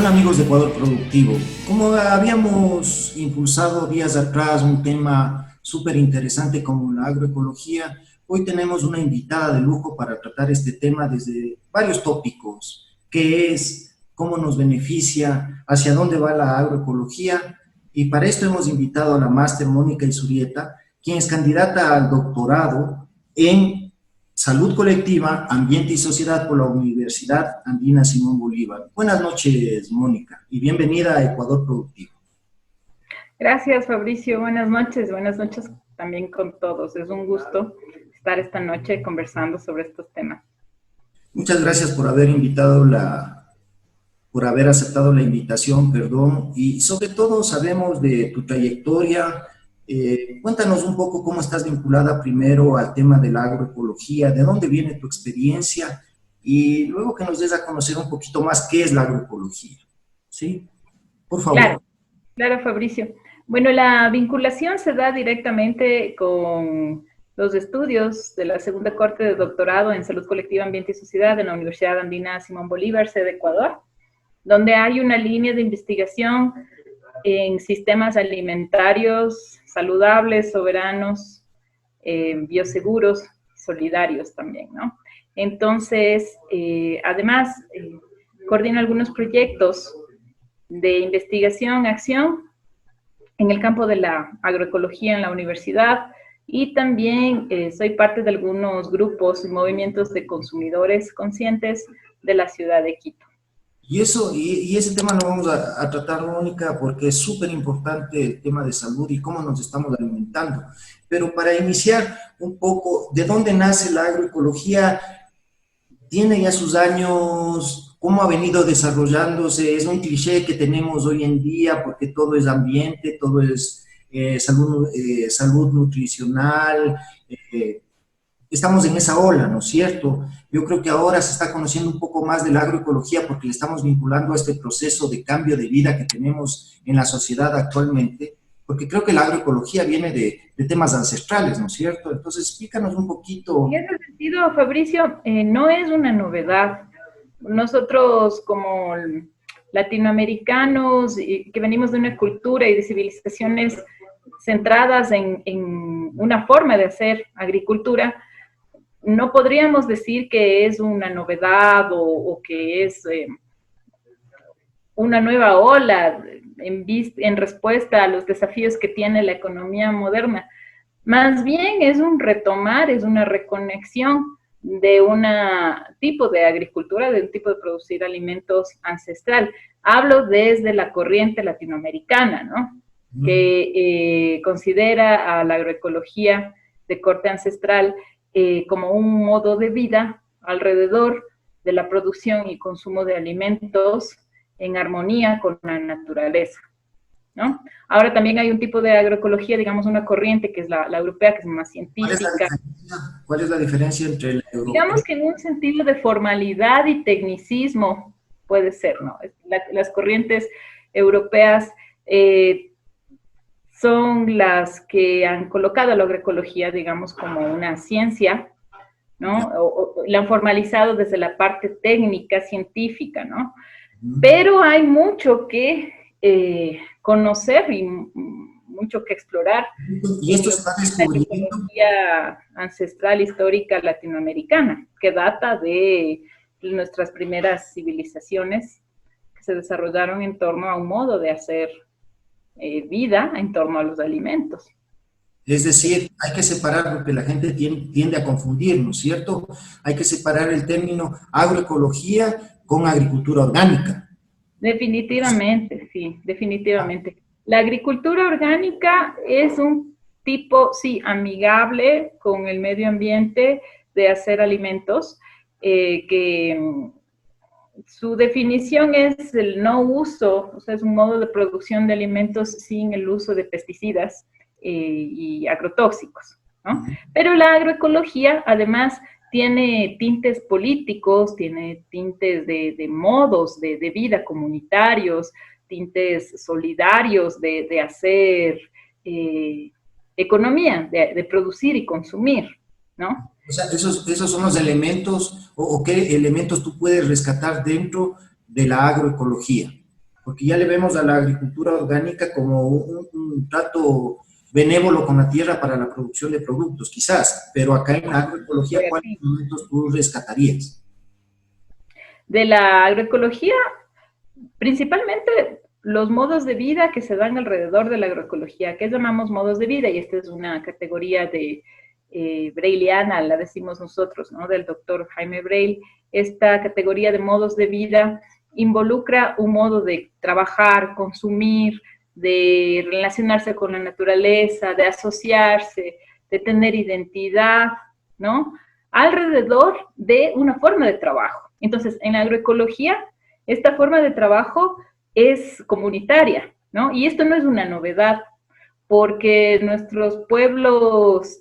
Hola amigos de Ecuador Productivo. Como habíamos impulsado días atrás un tema súper interesante como la agroecología, hoy tenemos una invitada de lujo para tratar este tema desde varios tópicos, que es cómo nos beneficia, hacia dónde va la agroecología, y para esto hemos invitado a la máster Mónica Isurieta, quien es candidata al doctorado en Salud Colectiva, Ambiente y Sociedad por la Universidad Andina Simón Bolívar. Buenas noches, Mónica, y bienvenida a Ecuador Productivo. Gracias, Fabricio. Buenas noches también con todos. Es un gusto estar esta noche conversando sobre estos temas. Muchas gracias por haber por haber aceptado la invitación, perdón, y sobre todo sabemos de tu trayectoria. Cuéntanos un poco cómo estás vinculada primero al tema de la agroecología, de dónde viene tu experiencia y luego que nos des a conocer un poquito más qué es la agroecología. ¿Sí? Por favor. Claro, Fabricio. Bueno, la vinculación se da directamente con los estudios de la segunda corte de doctorado en Salud Colectiva, Ambiente y Sociedad en la Universidad Andina Simón Bolívar, sede Ecuador, donde hay una línea de investigación en sistemas alimentarios saludables, soberanos, bioseguros, solidarios también, ¿no? Entonces, además, coordino algunos proyectos de investigación, acción en el campo de la agroecología en la universidad y también soy parte de algunos grupos y movimientos de consumidores conscientes de la ciudad de Quito. Y ese tema lo vamos a tratar, Mónica, porque es súper importante el tema de salud y cómo nos estamos alimentando. Pero para iniciar un poco, ¿de dónde nace la agroecología? ¿Tiene ya sus años? ¿Cómo ha venido desarrollándose? Es un cliché que tenemos hoy en día porque todo es ambiente, todo es salud nutricional. Estamos en esa ola, ¿no es cierto? Yo creo que ahora se está conociendo un poco más de la agroecología porque le estamos vinculando a este proceso de cambio de vida que tenemos en la sociedad actualmente, porque creo que la agroecología viene de temas ancestrales, ¿no es cierto? Entonces, explícanos un poquito. En ese sentido, Fabricio, no es una novedad. Nosotros como latinoamericanos que venimos de una cultura y de civilizaciones centradas en una forma de hacer agricultura, no podríamos decir que es una novedad o que es una nueva ola en respuesta a los desafíos que tiene la economía moderna. Más bien es un retomar, es una reconexión de un tipo de agricultura, de un tipo de producir alimentos ancestral. Hablo desde la corriente latinoamericana, ¿no? Que considera a la agroecología de corte ancestral como un modo de vida alrededor de la producción y consumo de alimentos en armonía con la naturaleza, ¿no? Ahora también hay un tipo de agroecología, digamos una corriente que es la europea, que es más científica. ¿Cuál es la diferencia entre la europea? Digamos que en un sentido de formalidad y tecnicismo puede ser, ¿no? Las corrientes europeas son las que han colocado la agroecología, digamos, como una ciencia, ¿no? O la han formalizado desde la parte técnica, científica, ¿no? Pero hay mucho que conocer y mucho que explorar Y en esto lo se va que es la descubriendo. agroecología ancestral histórica latinoamericana, que data de nuestras primeras civilizaciones que se desarrollaron en torno a un modo de hacer vida en torno a los alimentos. Es decir, hay que separar porque la gente tiende a confundir, ¿no es cierto? Hay que separar el término agroecología con agricultura orgánica. Definitivamente, sí, definitivamente. La agricultura orgánica es un tipo, sí, amigable con el medio ambiente de hacer alimentos, que su definición es el no uso, o sea, es un modo de producción de alimentos sin el uso de pesticidas y agrotóxicos, ¿no? Pero la agroecología, además, tiene tintes políticos, tiene tintes de modos de vida comunitarios, tintes solidarios de hacer economía, de producir y consumir, ¿no? O sea, esos son los elementos o qué elementos tú puedes rescatar dentro de la agroecología. porque ya le vemos a la agricultura orgánica como un trato benévolo con la tierra para la producción de productos, quizás, pero acá en la agroecología, ¿cuáles elementos tú rescatarías? De la agroecología, principalmente los modos de vida que se dan alrededor de la agroecología, que llamamos modos de vida, y esta es una categoría de Braileana, la decimos nosotros, ¿no? Del doctor Jaime Breil. Esta categoría de modos de vida involucra un modo de trabajar, consumir, de relacionarse con la naturaleza, de asociarse, de tener identidad, ¿no? Alrededor de una forma de trabajo. Entonces, en la agroecología, esta forma de trabajo es comunitaria, ¿no? Y esto no es una novedad, porque nuestros pueblos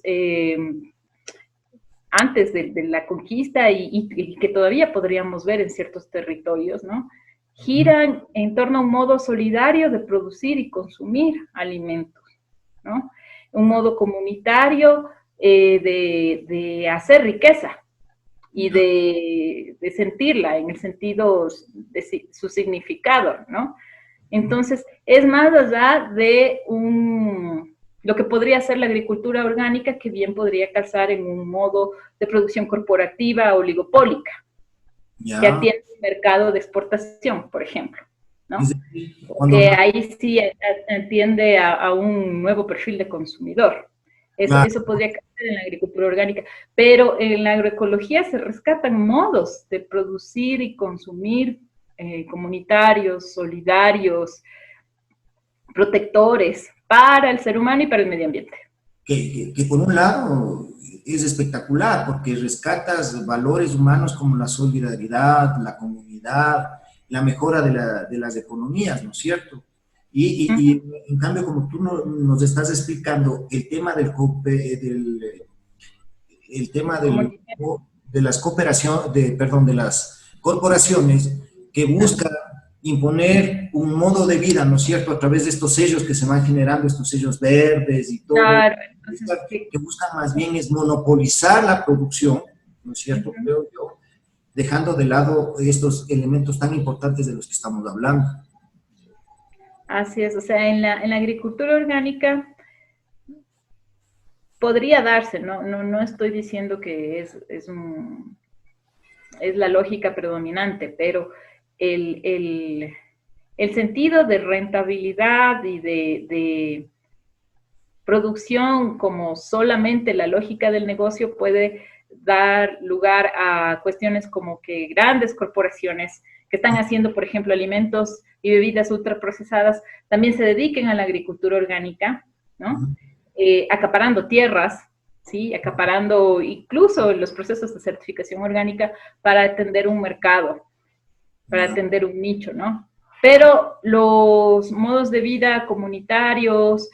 antes de la conquista y que todavía podríamos ver en ciertos territorios, ¿no? Giran en torno a un modo solidario de producir y consumir alimentos, ¿no? Un modo comunitario de hacer riqueza y de sentirla en el sentido de su significado, ¿no? Entonces, es más allá de lo que podría ser la agricultura orgánica, que bien podría calzar en un modo de producción corporativa oligopólica, que Ya, atiende el mercado de exportación, por ejemplo, es ¿no? decir, cuando, Que ahí sí atiende a un nuevo perfil de consumidor. claro, Eso podría caer en la agricultura orgánica, pero en la agroecología se rescatan modos de producir y consumir comunitarios, solidarios, protectores para el ser humano y para el medio ambiente. que por un lado es espectacular porque rescatas valores humanos como la solidaridad, la comunidad, la mejora de las economías, ¿no es cierto? Y en cambio, como tú nos estás explicando, el tema el tema de las cooperaciones, perdón, de las corporaciones que buscan imponer un modo de vida, ¿no es cierto?, a través de estos sellos que se van generando, estos sellos verdes y todo, Claro, entonces, sí. que buscan más bien es monopolizar la producción, ¿no es cierto?, creo yo, dejando de lado estos elementos tan importantes de los que estamos hablando. Así es, o sea, en la agricultura orgánica podría darse, no estoy diciendo que es la lógica predominante, pero el, el, el sentido de rentabilidad y de producción como solamente la lógica del negocio puede dar lugar a cuestiones como que grandes corporaciones que están haciendo, por ejemplo, alimentos y bebidas ultraprocesadas, también se dediquen a la agricultura orgánica, ¿no? Acaparando tierras, ¿sí? Acaparando incluso los procesos de certificación orgánica para atender un mercado, para atender un nicho, ¿no? Pero los modos de vida comunitarios,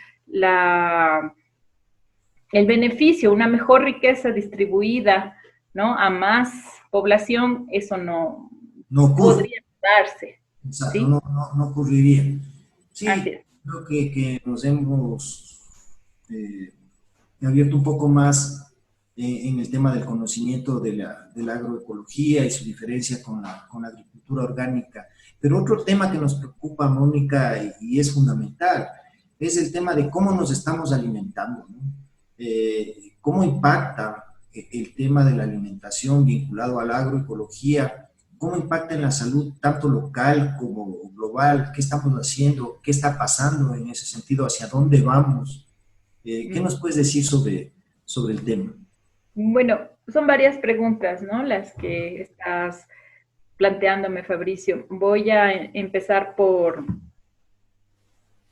el beneficio, una mejor riqueza distribuida, ¿no? A más población, eso no No ocurre, podría darse, exacto, ¿sí? no ocurriría. Así Sí, es. creo que nos hemos eh, abierto un poco más en el tema del conocimiento de la agroecología y su diferencia con la agricultura orgánica. Pero otro tema que nos preocupa, Mónica, es fundamental, es el tema de cómo nos estamos alimentando, ¿no? Cómo impacta el tema de la alimentación vinculado a la agroecología, cómo impacta en la salud tanto local como global, qué estamos haciendo, qué está pasando en ese sentido, hacia dónde vamos. ¿Qué nos puedes decir sobre el tema? Bueno, son varias preguntas, ¿no? Las que estás planteándome, Fabricio. Voy a empezar por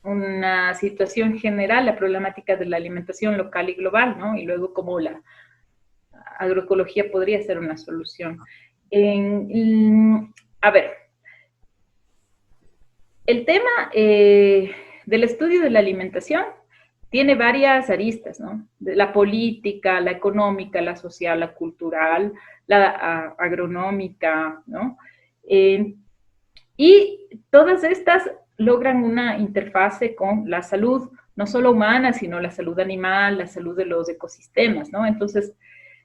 una situación general, la problemática de la alimentación local y global, ¿no? Y luego cómo la agroecología podría ser una solución. A ver, el tema del estudio de la alimentación tiene varias aristas, ¿no? La política, la económica, la social, la cultural, la agronómica, ¿no? Y todas estas logran una interfase con la salud, no solo humana, sino la salud animal, la salud de los ecosistemas, ¿no? Entonces,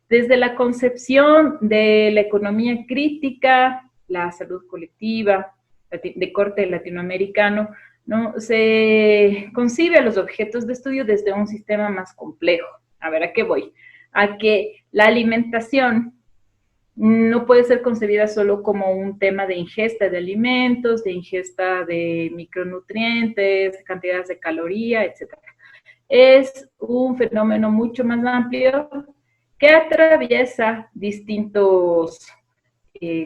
desde la concepción de la economía crítica, la salud colectiva, de corte latinoamericano, ¿no? Se concibe a los objetos de estudio desde un sistema más complejo. A ver, ¿a qué voy? A que la alimentación no puede ser concebida solo como un tema de ingesta de alimentos, de ingesta de micronutrientes, cantidades de caloría, etc. Es un fenómeno mucho más amplio que atraviesa distintos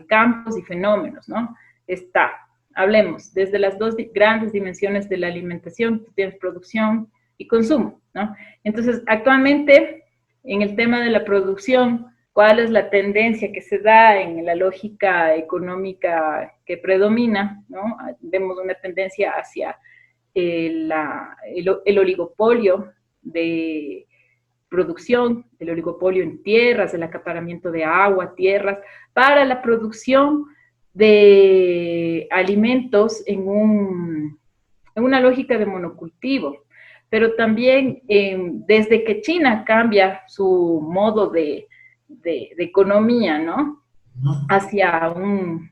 campos y fenómenos, ¿no? Hablemos, desde las dos grandes dimensiones de la alimentación, tú tienes producción y consumo, ¿no? Entonces, actualmente, en el tema de la producción, ¿cuál es la tendencia que se da en la lógica económica que predomina, ¿no? Vemos una tendencia hacia el oligopolio de producción, el oligopolio en tierras, el acaparamiento de agua, tierras, para la producción de alimentos en una lógica de monocultivo. Pero también desde que China cambia su modo de economía, ¿no? Hacia un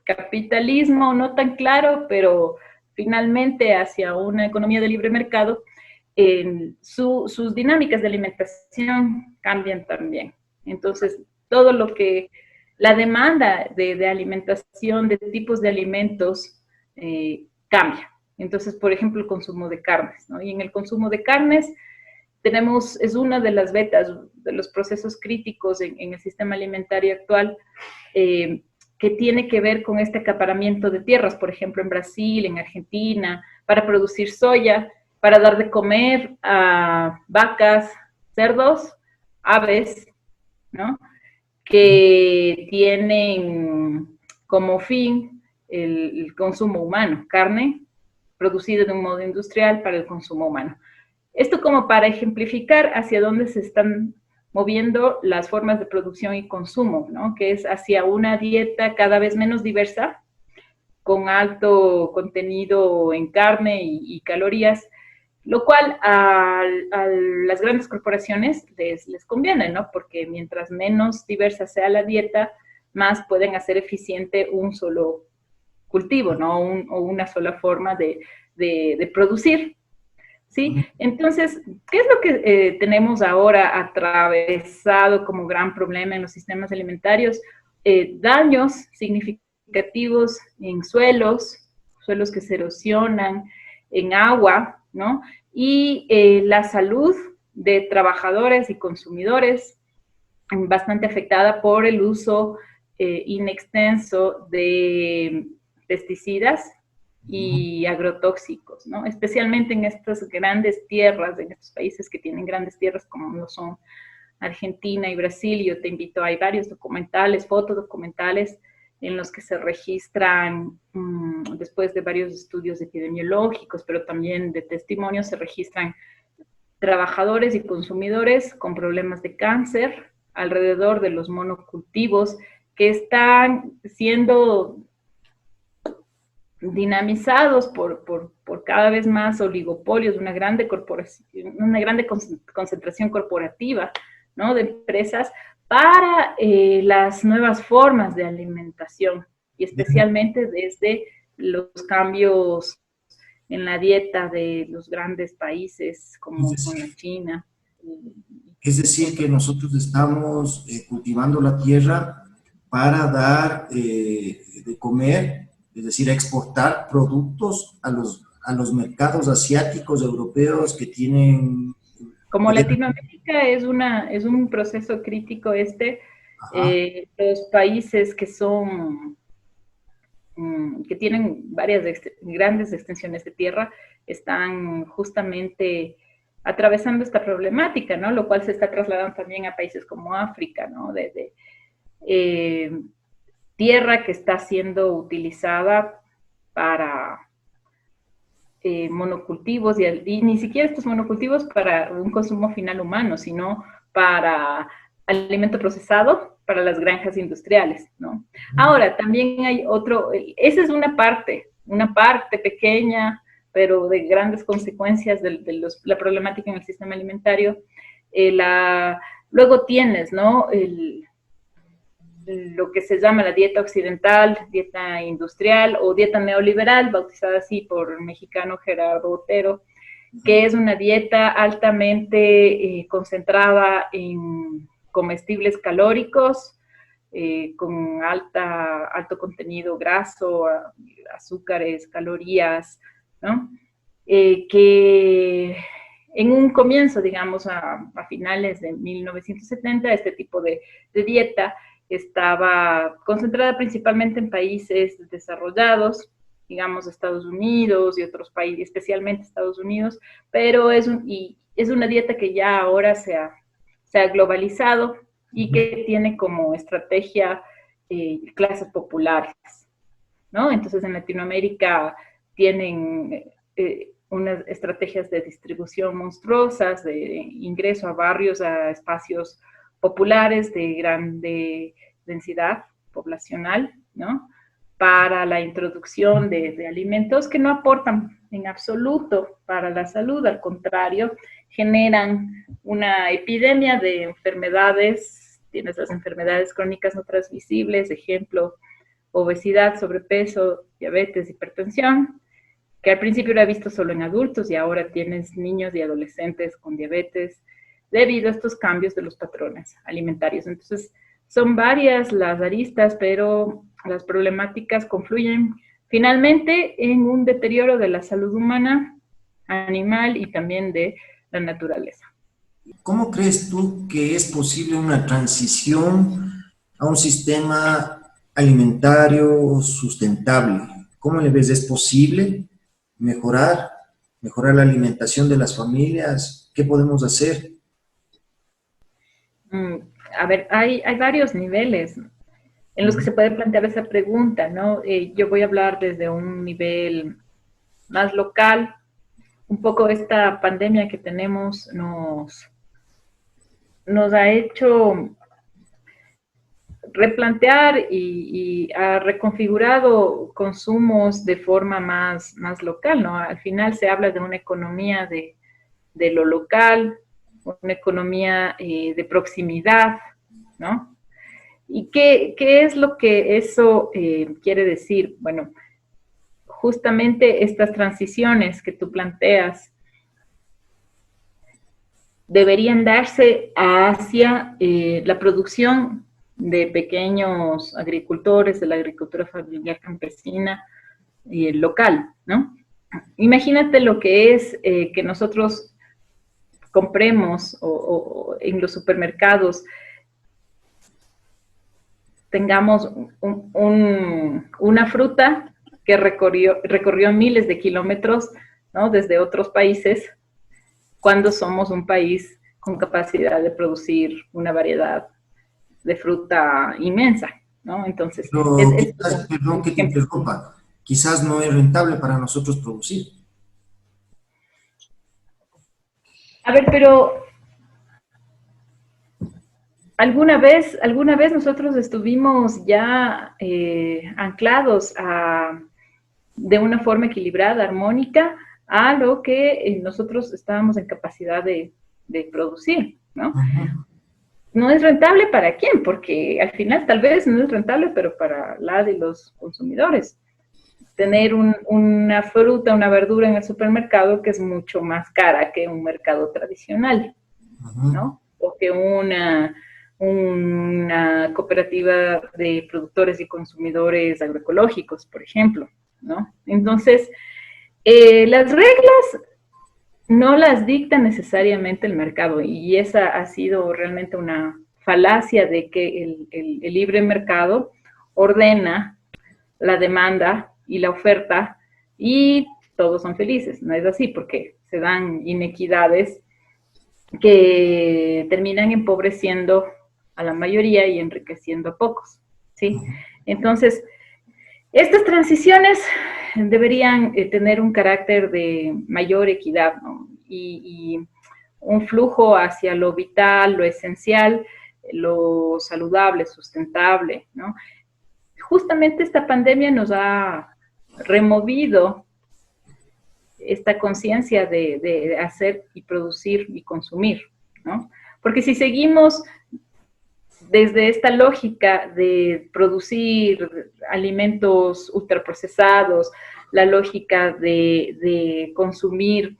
capitalismo no tan claro, pero finalmente hacia una economía de libre mercado, sus dinámicas de alimentación cambian también. Entonces, todo lo que la demanda de alimentación, de tipos de alimentos, cambia. Entonces, por ejemplo, el consumo de carnes, ¿no? Y en el consumo de carnes es una de las vetas, de los procesos críticos en el sistema alimentario actual, que tiene que ver con este acaparamiento de tierras, por ejemplo, en Brasil, en Argentina, para producir soya, para dar de comer a vacas, cerdos, aves, ¿no? Que tienen como fin el consumo humano, carne producida de un modo industrial para el consumo humano. Esto como para ejemplificar hacia dónde se están moviendo las formas de producción y consumo, ¿no? Que es hacia una dieta cada vez menos diversa, con alto contenido en carne y calorías, lo cual a las grandes corporaciones les conviene, ¿no? Porque mientras menos diversa sea la dieta, más pueden hacer eficiente un solo cultivo, ¿no? O una sola forma de producir, ¿sí? Entonces, ¿qué es lo que tenemos ahora atravesado como gran problema en los sistemas alimentarios? Daños significativos en suelos que se erosionan, en agua, ¿no? Y la salud de trabajadores y consumidores bastante afectada por el uso inextenso de pesticidas y agrotóxicos, ¿no? Especialmente en estas grandes tierras, en estos países que tienen grandes tierras como lo son Argentina y Brasil. Yo te invito, hay varios documentales, fotodocumentales, en los que se registran, después de varios estudios epidemiológicos, pero también de testimonios, se registran trabajadores y consumidores con problemas de cáncer alrededor de los monocultivos que están siendo dinamizados por cada vez más oligopolios, una grande concentración corporativa, ¿no? De empresas para las nuevas formas de alimentación y especialmente desde los cambios en la dieta de los grandes países como son la China. Es decir, que nosotros estamos cultivando la tierra para dar de comer, es decir, exportar productos a los mercados asiáticos, europeos que tienen... Como Latinoamérica es un proceso crítico los países que tienen varias grandes extensiones de tierra están justamente atravesando esta problemática, ¿no? Lo cual se está trasladando también a países como África, ¿no? Tierra que está siendo utilizada para monocultivos y ni siquiera estos monocultivos para un consumo final humano, sino para alimento procesado para las granjas industriales, ¿no? Ahora, también hay esa es una parte pequeña, pero de grandes consecuencias de la problemática en el sistema alimentario. Luego tienes, ¿no? lo que se llama la dieta occidental, dieta industrial o dieta neoliberal, bautizada así por el mexicano Gerardo Otero, que es una dieta altamente concentrada en comestibles calóricos, con alto contenido graso, azúcares, calorías, ¿no? Que en un comienzo, digamos, a finales de 1970, este tipo de dieta estaba concentrada principalmente en países desarrollados, digamos Estados Unidos y otros países, especialmente Estados Unidos, pero es una dieta que ya ahora se ha globalizado y que tiene como estrategia clases populares, ¿no? Entonces en Latinoamérica tienen unas estrategias de distribución monstruosas, de ingreso a barrios, a espacios populares de grande densidad poblacional, ¿no? Para la introducción de alimentos que no aportan en absoluto para la salud, al contrario, generan una epidemia de enfermedades. Tienes las enfermedades crónicas no transmisibles, ejemplo, obesidad, sobrepeso, diabetes, hipertensión, que al principio era visto solo en adultos y ahora tienes niños y adolescentes con diabetes debido a estos cambios de los patrones alimentarios. Entonces, son varias las aristas, pero las problemáticas confluyen finalmente en un deterioro de la salud humana, animal y también de la naturaleza. ¿Cómo crees tú que es posible una transición a un sistema alimentario sustentable? ¿Cómo le ves? ¿Es posible mejorar, mejorar la alimentación de las familias? ¿Qué podemos hacer? A ver, hay varios niveles en los que se puede plantear esa pregunta, ¿no? Yo voy a hablar desde un nivel más local. Un poco esta pandemia que tenemos nos ha hecho replantear y ha reconfigurado consumos de forma más local, ¿no? Al final se habla de una economía de lo local, una economía de proximidad, ¿no? ¿Y qué es lo que eso quiere decir? Bueno, justamente estas transiciones que tú planteas deberían darse hacia la producción de pequeños agricultores, de la agricultura familiar campesina y local, ¿no? Imagínate lo que es que nosotros compremos o en los supermercados tengamos una fruta que recorrió miles de kilómetros, ¿no? Desde otros países, cuando somos un país con capacidad de producir una variedad de fruta inmensa, ¿no? Entonces, Pero quizás, perdón que te interrumpa, quizás no es rentable para nosotros producir. A ver, pero ¿alguna vez nosotros estuvimos ya anclados de una forma equilibrada, armónica, a lo que nosotros estábamos en capacidad de producir, ¿no? No es rentable para quién, porque al final tal vez no es rentable, pero para las y los consumidores. Tener una fruta, una verdura en el supermercado que es mucho más cara que un mercado tradicional, ¿no? O que una cooperativa de productores y consumidores agroecológicos, por ejemplo, ¿no? Entonces, las reglas no las dicta necesariamente el mercado y esa ha sido realmente una falacia de que el libre mercado ordena la demanda y la oferta y todos son felices. No es así porque se dan inequidades que terminan empobreciendo a la mayoría y enriqueciendo a pocos, ¿sí? Entonces, estas transiciones deberían tener un carácter de mayor equidad, ¿no? Y un flujo hacia lo vital, lo esencial, lo saludable, sustentable, ¿no? Justamente esta pandemia nos ha removido esta conciencia de hacer y producir y consumir, ¿no? Porque si seguimos desde esta lógica de producir alimentos ultraprocesados, la lógica de consumir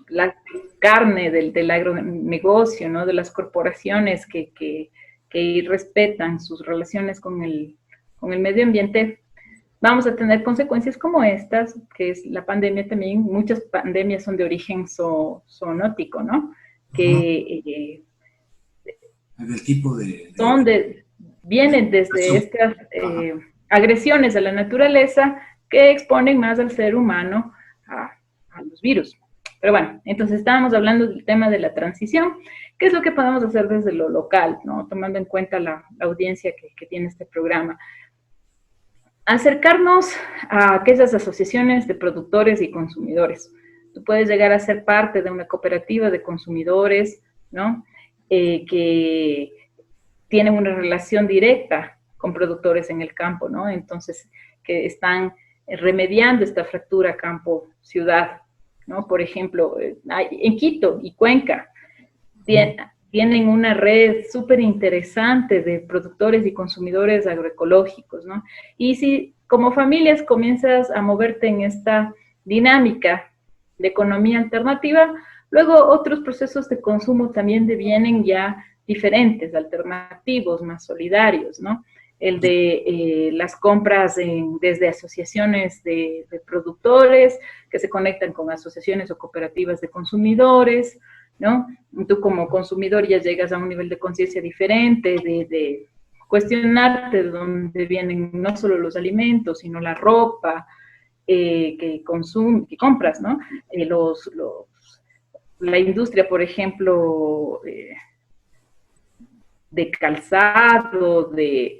la carne del agronegocio, ¿no? De las corporaciones que respetan sus relaciones con el medio ambiente, vamos a tener consecuencias como estas, que es la pandemia también. Muchas pandemias son de origen zoonótico, ¿no? Que el tipo de son vienen desde estas agresiones a la naturaleza que exponen más al ser humano a los virus. Pero bueno, entonces estábamos hablando del tema de la transición. ¿Qué es lo que podemos hacer desde lo local, ¿no? Tomando en cuenta la audiencia que tiene este programa? Acercarnos a aquellas asociaciones de productores y consumidores. Tú puedes llegar a ser parte de una cooperativa de consumidores, ¿no? Que tienen una relación directa con productores en el campo, ¿no? Entonces, que están remediando esta fractura campo-ciudad, ¿no? Por ejemplo, en Quito y Cuenca tienen una red súper interesante de productores y consumidores agroecológicos, ¿no? Y si como familias comienzas a moverte en esta dinámica de economía alternativa, luego otros procesos de consumo también devienen ya diferentes, alternativos, más solidarios, ¿no? El de las compras desde asociaciones de productores que se conectan con asociaciones o cooperativas de consumidores, ¿no? Tú como consumidor ya llegas a un nivel de conciencia diferente, de cuestionarte de dónde vienen no solo los alimentos, sino la ropa que compras, ¿no? La industria, por ejemplo, de calzado, de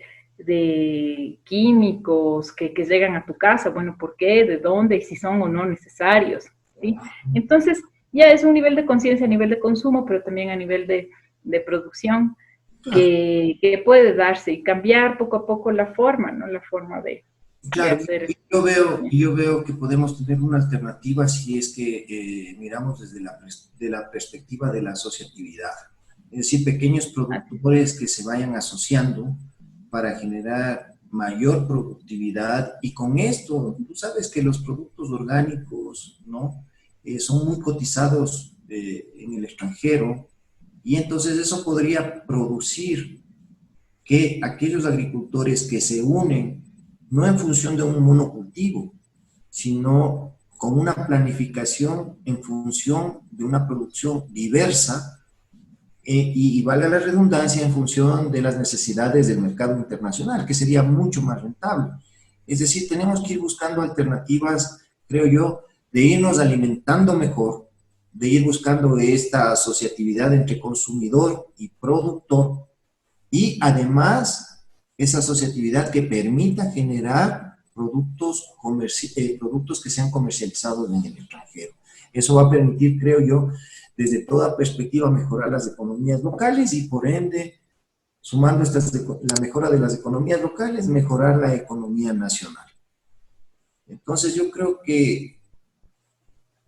químicos que llegan a tu casa, bueno, ¿por qué? ¿De dónde? Y si son o no necesarios, ¿sí? Entonces, ya es un nivel de conciencia a nivel de consumo, pero también a nivel de producción que puede darse y cambiar poco a poco la forma, ¿no? La forma de hacer. Yo veo que podemos tener una alternativa si es que miramos desde la perspectiva de la asociatividad. Es decir, pequeños productores que se vayan asociando para generar mayor productividad, y con esto, tú sabes que los productos orgánicos, ¿no? Son muy cotizados en el extranjero, y entonces eso podría producir que aquellos agricultores que se unen, no en función de un monocultivo, sino con una planificación en función de una producción diversa, y valga la redundancia, en función de las necesidades del mercado internacional, que sería mucho más rentable. Es decir, tenemos que ir buscando alternativas, creo yo, de irnos alimentando mejor, de ir buscando esta asociatividad entre consumidor y productor, y además esa asociatividad que permita generar productos que sean comercializados en el extranjero. Eso va a permitir, creo yo, desde toda perspectiva, mejorar las economías locales y, por ende, sumando la mejora de las economías locales, mejorar la economía nacional. Entonces, yo creo que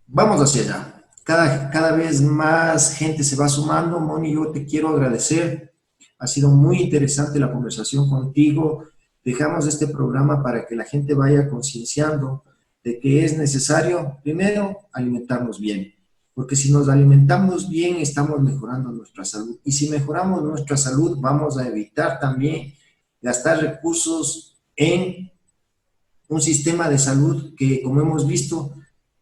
vamos hacia allá. Cada vez más gente se va sumando. Moni, yo te quiero agradecer. Ha sido muy interesante la conversación contigo. Dejamos este programa para que la gente vaya concienciando de que es necesario, primero, alimentarnos bien. Porque si nos alimentamos bien, estamos mejorando nuestra salud. Y si mejoramos nuestra salud, vamos a evitar también gastar recursos en un sistema de salud que, como hemos visto,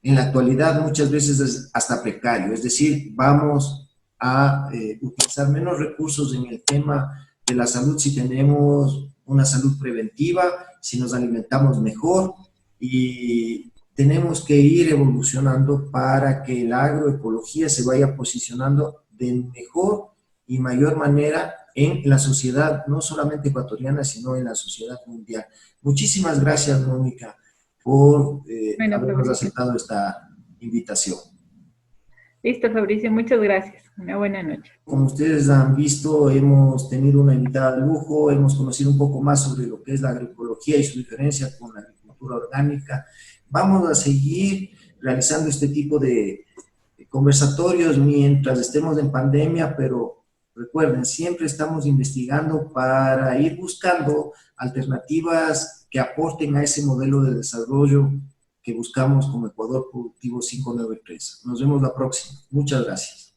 en la actualidad muchas veces es hasta precario. Es decir, vamos a utilizar menos recursos en el tema de la salud si tenemos una salud preventiva, si nos alimentamos mejor, y tenemos que ir evolucionando para que la agroecología se vaya posicionando de mejor y mayor manera en la sociedad, no solamente ecuatoriana, sino en la sociedad mundial. Muchísimas gracias, Mónica, por habernos aceptado esta invitación. Listo, Fabricio, muchas gracias. Una buena noche. Como ustedes han visto, hemos tenido una invitada de lujo, hemos conocido un poco más sobre lo que es la agroecología y su diferencia con la agricultura orgánica. Vamos a seguir realizando este tipo de conversatorios mientras estemos en pandemia, pero Recuerden, siempre estamos investigando para ir buscando alternativas que aporten a ese modelo de desarrollo que buscamos como Ecuador Productivo 593. Nos vemos la próxima. Muchas gracias.